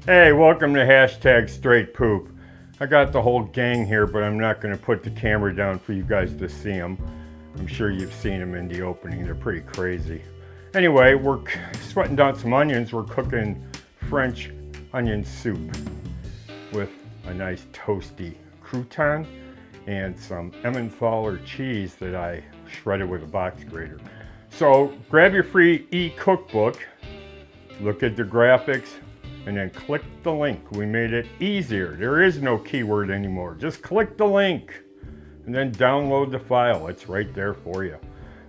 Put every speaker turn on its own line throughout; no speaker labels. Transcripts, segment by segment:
Hey, welcome to hashtag straight poop. I got the whole gang here, but I'm not going to put the camera down for you guys to see them. I'm sure you've seen them in the opening. They're pretty crazy. Anyway, we're sweating down some onions. We're cooking French onion soup with a nice toasty crouton and some Emmentaler cheese that I shredded with a box grater. So grab your free e-cookbook, look at the graphics, and then click the link. We made it easier. There is no keyword anymore. Just click the link and then download the file. It's right there for you.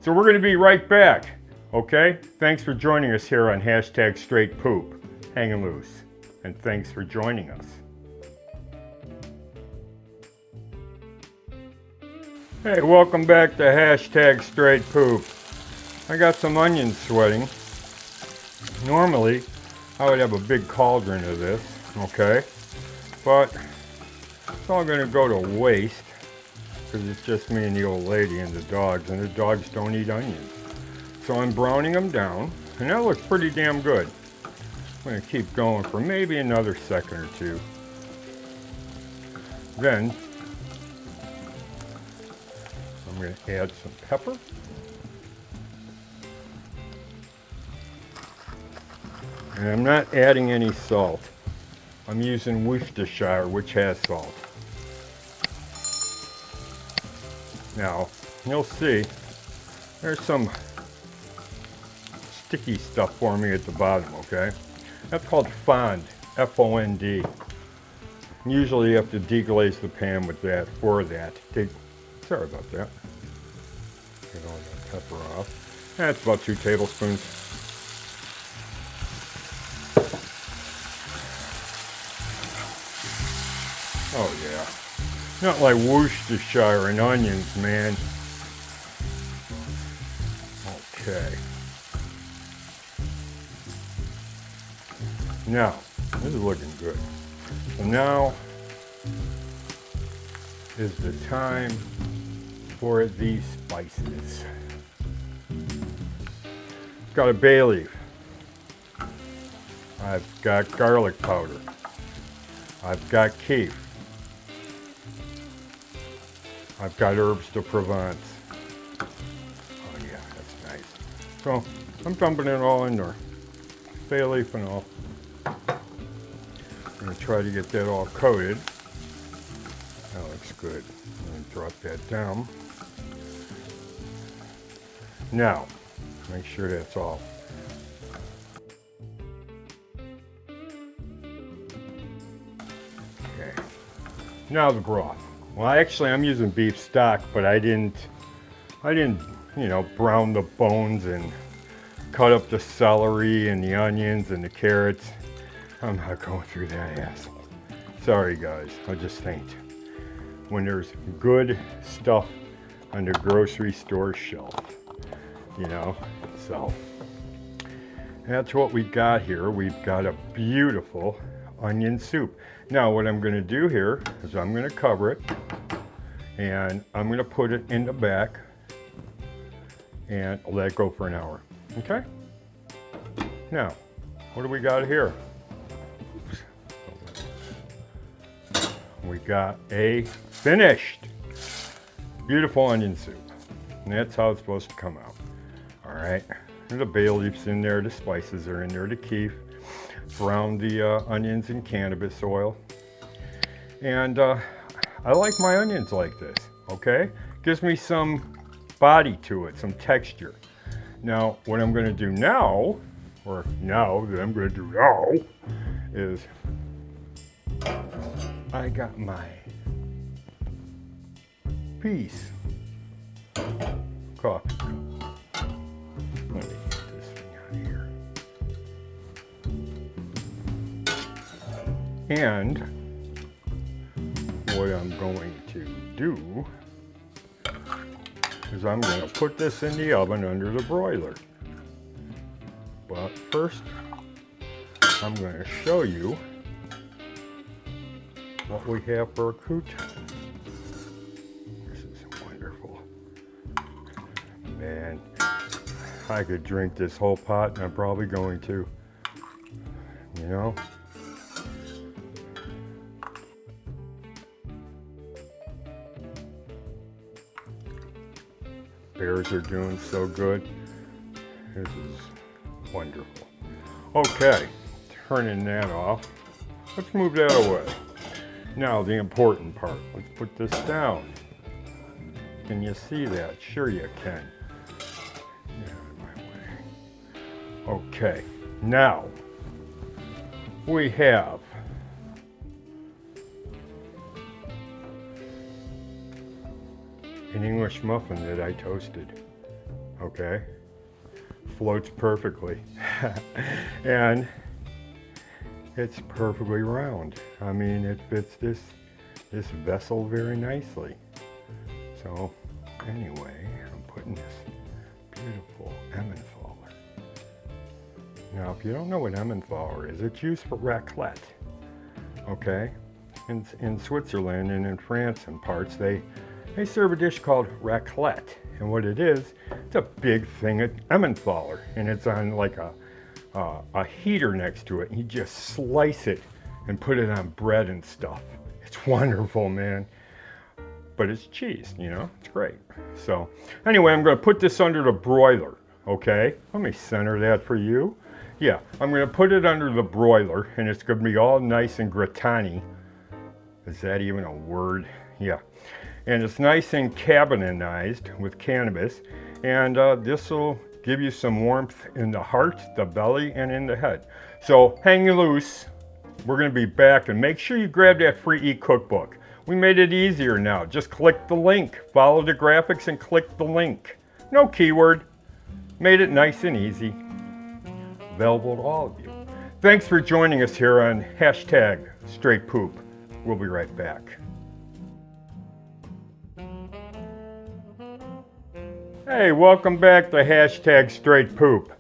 So we're gonna be right back, okay? Thanks for joining us here on hashtag straight poop. Hanging loose. And thanks for joining us. Hey, welcome back to hashtag straight poop. I got some onions sweating. Normally, I would have a big cauldron of this, okay? But it's all gonna go to waste because it's just me and the old lady and the dogs don't eat onions. So I'm browning them down, and that looks pretty damn good. I'm gonna keep going for maybe another second or two. Then, I'm gonna add some pepper. And I'm not adding any salt. I'm using Worcestershire, which has salt. Now, you'll see, there's some sticky stuff for me at the bottom, okay? That's called fond, F-O-N-D. Usually you have to deglaze the pan with that, for that. Sorry about that. Get all that pepper off. That's about 2 tablespoons. Oh yeah, not like Worcestershire and onions, man. Okay. Now, this is looking good. So now is the time for these spices. Got a bay leaf. I've got garlic powder. I've got keef. I've got herbs de Provence. Oh yeah, that's nice. So I'm dumping it all in there. Bay leaf and all. I'm gonna try to get that all coated. That looks good. I'm gonna drop that down. Now, make sure that's all. Okay. Now the broth. Well, actually, I'm using beef stock, but I didn't, you know, brown the bones and cut up the celery and the onions and the carrots. I'm not going through that hassle. Sorry, guys. I just think when there's good stuff on the grocery store shelf, you know, so that's what we got here. We've got a beautiful onion soup. Now what I'm going to do here is I'm going to cover it and I'm going to put it in the back and let it go for an hour. Okay? Now, what do we got here? We got a finished beautiful onion soup. And that's how it's supposed to come out. All right. The bay leaves in there, the spices are in there, the keef. Brown the onions in cannabis oil. And I like my onions like this, okay? Gives me some body to it, some texture. Now, what I'm gonna do now, is I got my piece coffee cup. Let me get this thing out of here. And what I'm going to do is I'm going to put this in the oven under the broiler. But first, I'm going to show you what we have for a crouton. This is wonderful. Man, I could drink this whole pot, and I'm probably going to. You know? bears are doing so good. This is wonderful. Okay, turning that off. Let's move that away. Now the important part. Let's put this down. Can you see that? Sure you can. Get out of my way. Okay, now we have an English muffin that I toasted. Okay, floats perfectly. And it's perfectly round. I mean, it fits this vessel very nicely. So anyway, I'm putting this beautiful Emmentaler. Now, if you don't know what Emmentaler is, it's used for raclette. Okay, in Switzerland and in France and parts, they serve a dish called raclette. And what it is, it's a big thing of Emmentaler, and it's on like a heater next to it. And you just slice it and put it on bread and stuff. It's wonderful, man. But it's cheese, you know, it's great. So anyway, I'm gonna put this under the broiler, okay? Let me center that for you. Yeah, I'm gonna put it under the broiler, and it's gonna be all nice and gratin-y. Is that even a word? Yeah. And it's nice and cabinetized with cannabis, and this will give you some warmth in the heart, the belly, and in the head. So hang loose. We're gonna be back, and make sure you grab that free e-cookbook. We made it easier now. Just click the link, follow the graphics, and click the link. No keyword. Made it nice and easy. Available to all of you. Thanks for joining us here on #StraightPoop. We'll be right back. Hey, welcome back to #StraightPoop.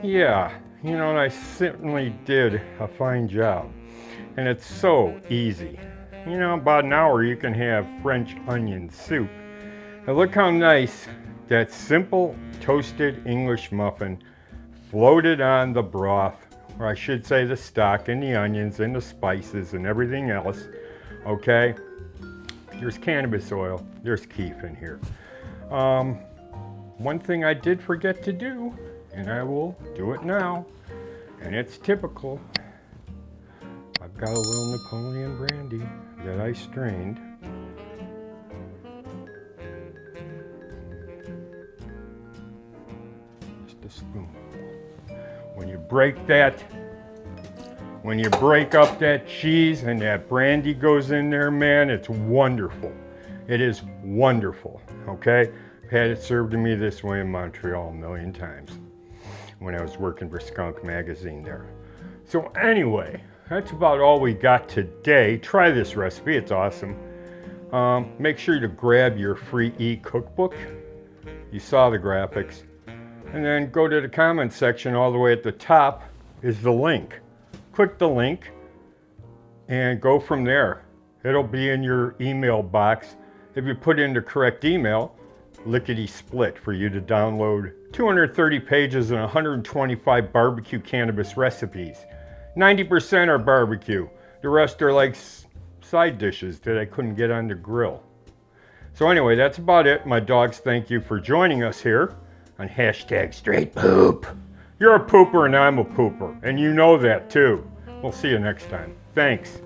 Yeah, you know, I certainly did a fine job. And it's so easy. You know, about an hour you can have French onion soup. Now look how nice that simple toasted English muffin floated on the broth, or I should say the stock and the onions and the spices and everything else. Okay, there's cannabis oil, there's keef in here. One thing I did forget to do, and I will do it now, and it's typical. I've got a little Napoleon brandy that I strained. Just a spoonful. When you break up that cheese and that brandy goes in there, man, it's wonderful. It is wonderful, okay? I've had it served to me this way in Montreal a million times when I was working for Skunk Magazine there. So anyway, that's about all we got today. Try this recipe, it's awesome. Make sure to grab your free e-cookbook. You saw the graphics. And then go to the comment section. All the way at the top is the link. Click the link and go from there. It'll be in your email box. If you put in the correct email, lickety split for you to download 230 pages and 125 barbecue cannabis recipes. 90% are barbecue. The rest are like side dishes that I couldn't get on the grill. So anyway, that's about it. My dogs thank you for joining us here on #StraightPoop. You're a pooper and I'm a pooper, and you know that too. We'll see you next time. Thanks.